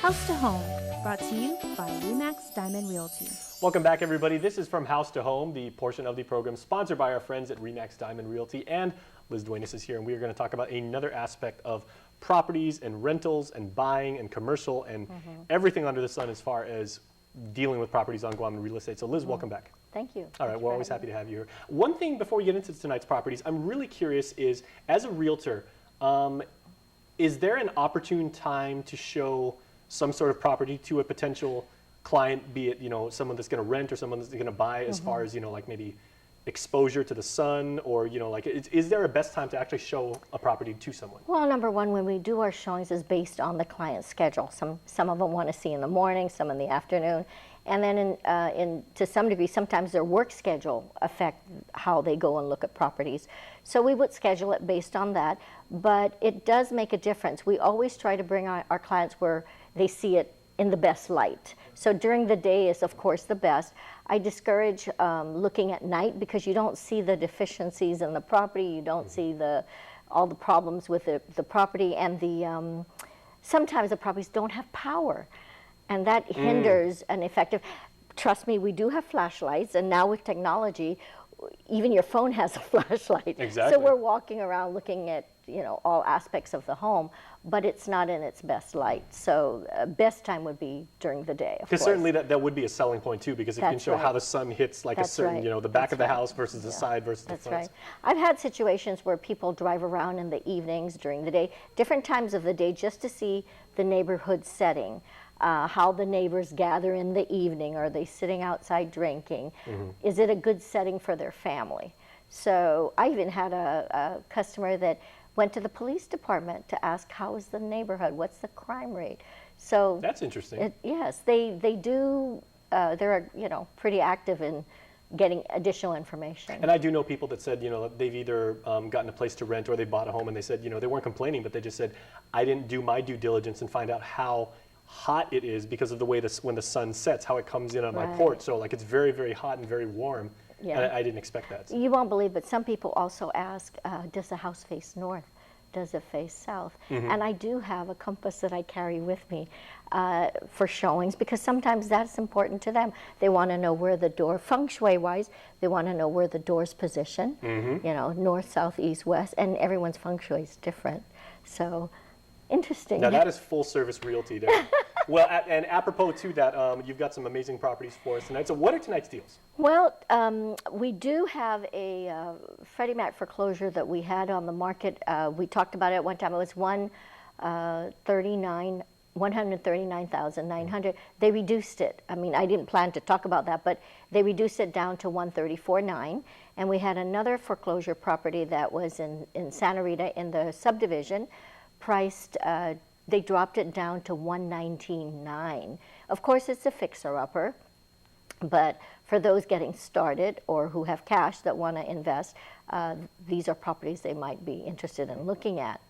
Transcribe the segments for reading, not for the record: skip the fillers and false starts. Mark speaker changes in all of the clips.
Speaker 1: House to Home, brought to you by Remax Diamond Realty.
Speaker 2: Welcome back, everybody. This is From House to Home, the portion of the program sponsored by our friends at Remax Diamond Realty, and Liz Duenas is here, and we are going to talk about another aspect of properties and rentals and buying and commercial and everything under the sun as far as dealing with properties on Guam and real estate. So Liz, welcome back.
Speaker 3: Thank you.
Speaker 2: All right, we're always happy to have you here. One thing before we get into tonight's properties, I'm really curious is, as a realtor, is there an opportune time to show some sort of property to a potential client, be it, you know, someone that's going to rent or someone that's going to buy, as far as, you know, like maybe exposure to the sun, or, you know, like, is there a best time to actually show a property to someone?
Speaker 3: Well, number one, when we do our showings is based on the client's schedule. Some of them want to see in the morning, some in the afternoon, and then to some degree, sometimes their work schedule affect how they go and look at properties. So we would schedule it based on that, but it does make a difference. We always try to bring our clients where they see it in the best light. So during the day is, of course, the best. I discourage looking at night because you don't see the deficiencies in the property, you don't see all the problems with the property, and sometimes the properties don't have power, and that hinders an effective. Trust me, we do have flashlights, and now with technology, even your phone has a flashlight.
Speaker 2: Exactly.
Speaker 3: So we're walking around looking at, you know, all aspects of the home, but it's not in its best light. So best time would be during the day, of course.
Speaker 2: Because certainly that would be a selling point too, because if you can show how the sun hits like a certain, you know, the back of the house versus the side versus the front.
Speaker 3: That's right. I've had situations where people drive around in the evenings, during the day, different times of the day, just to see the neighborhood setting. How the neighbors gather in the evening. Are they sitting outside drinking? Is it a good setting for their family? So I even had a customer that went to the police department to ask, how is the neighborhood? What's the crime rate? So
Speaker 2: that's interesting.
Speaker 3: Yes, they do. They're, you know, pretty active in getting additional information.
Speaker 2: And I do know people that said, you know, they've either gotten a place to rent or they bought a home, and they said, you know, they weren't complaining, but they just said, I didn't do my due diligence and find out how hot it is because of the way when the sun sets, how it comes in on my porch. So like it's very, very hot and very warm. Yeah. And I didn't expect that.
Speaker 3: You won't believe, but some people also ask, does the house face north? Does it face south? And I do have a compass that I carry with me for showings, because sometimes that's important to them. They want to know where the door, feng shui wise, they want to know where the door's position, you know, north, south, east, west, and everyone's feng shui is different. So interesting.
Speaker 2: Now that is full service realty there. Well, and apropos to that, you've got some amazing properties for us tonight. So what are tonight's deals?
Speaker 3: Well, we do have a Freddie Mac foreclosure that we had on the market. We talked about it at one time. It was 139,900. They reduced it. I mean, I didn't plan to talk about that, but they reduced it down to 134,900. And we had another foreclosure property that was in Santa Rita in the subdivision, priced. They dropped it down to 119,900. Of course, it's a fixer-upper, but for those getting started or who have cash that want to invest, these are properties they might be interested in looking at.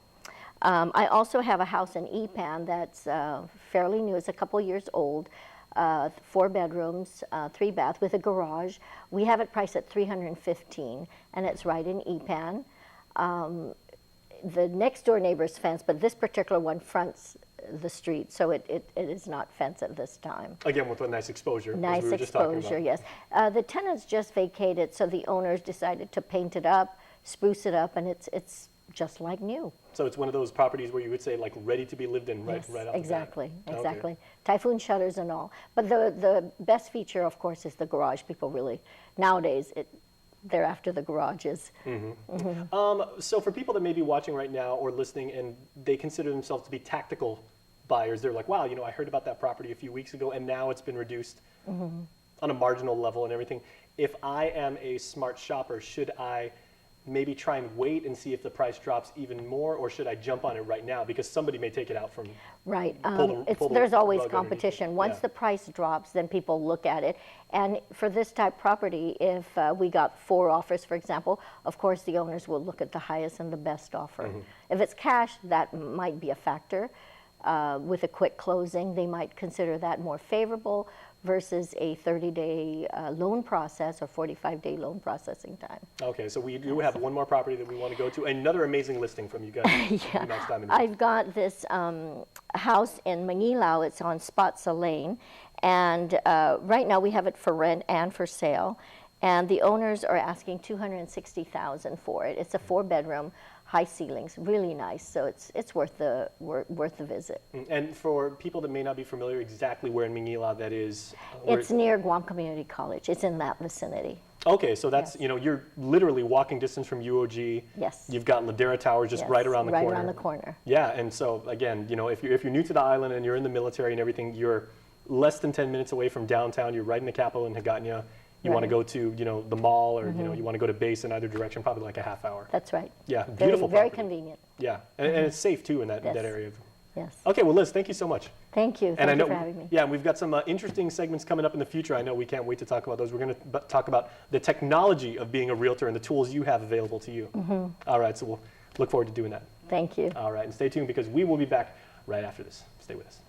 Speaker 3: I also have a house in Epan that's fairly new. It's a couple years old, 4 bedrooms, 3 bath with a garage. We have it priced at $315,000, and it's right in Epan. The next door neighbor's fence, but this particular one fronts the street, so it is not fenced at this time.
Speaker 2: Again, with a nice exposure.
Speaker 3: Nice exposure, yes. The tenants just vacated, so the owners decided to paint it up, spruce it up, and it's just like new.
Speaker 2: So it's one of those properties where you would say like ready to be lived in right off the bat.
Speaker 3: Exactly. Typhoon shutters and all. But the best feature, of course, is the garage. People really, nowadays, they're after the garages.
Speaker 2: So for people that may be watching right now or listening and they consider themselves to be tactical buyers, they're like, wow, you know, I heard about that property a few weeks ago and now it's been reduced on a marginal level and everything. If I am a smart shopper, should I maybe try and wait and see if the price drops even more, or should I jump on it right now? Because somebody may take it out from...
Speaker 3: Right. There's always competition. Once the price drops, then people look at it. And for this type property, if we got 4 offers, for example, of course the owners will look at the highest and the best offer. If it's cash, that might be a factor. with a quick closing, they might consider that more favorable versus a 30-day loan process or 45-day loan processing time.
Speaker 2: Okay, so we do have one more property that we want to go to. Another amazing listing from you guys.
Speaker 3: Yeah,
Speaker 2: Remax Diamond Realty.
Speaker 3: I've got this house in Manilao. It's on Spotsa Lane, and right now we have it for rent and for sale. And the owners are asking $260,000 for it. It's a 4-bedroom, high ceilings, really nice. So it's worth the visit.
Speaker 2: And for people that may not be familiar, exactly where in Manila that is?
Speaker 3: It's near Guam Community College. It's in that vicinity.
Speaker 2: Okay, so that's,
Speaker 3: Yes.
Speaker 2: you know, you're literally walking distance from UOG.
Speaker 3: Yes.
Speaker 2: You've got Ladera Towers just
Speaker 3: Yes,
Speaker 2: right around the corner.
Speaker 3: Right around the corner.
Speaker 2: Yeah, and so again, you know, if you're new to the island and you're in the military and everything, you're less than 10 minutes away from downtown. You're right in the capital in Hagåtña. You want to
Speaker 3: Right.
Speaker 2: go to, you know, the mall, or you know, you want to go to base in either direction, probably like a half hour.
Speaker 3: That's right.
Speaker 2: Yeah,
Speaker 3: Very,
Speaker 2: beautiful
Speaker 3: very
Speaker 2: property.
Speaker 3: convenient.
Speaker 2: Yeah, and it's safe too in that
Speaker 3: Yes.
Speaker 2: area.
Speaker 3: Yes.
Speaker 2: Okay, well, Liz, thank you so much.
Speaker 3: Thank you.
Speaker 2: And
Speaker 3: Thank
Speaker 2: I know,
Speaker 3: you for having me.
Speaker 2: yeah, we've got some interesting segments coming up in the future. I know we can't wait to talk about those. We're going to talk about the technology of being a realtor and the tools you have available to you. All right, so we'll look forward to doing that.
Speaker 3: Thank you.
Speaker 2: All right, and stay tuned because we will be back right after this. Stay with us.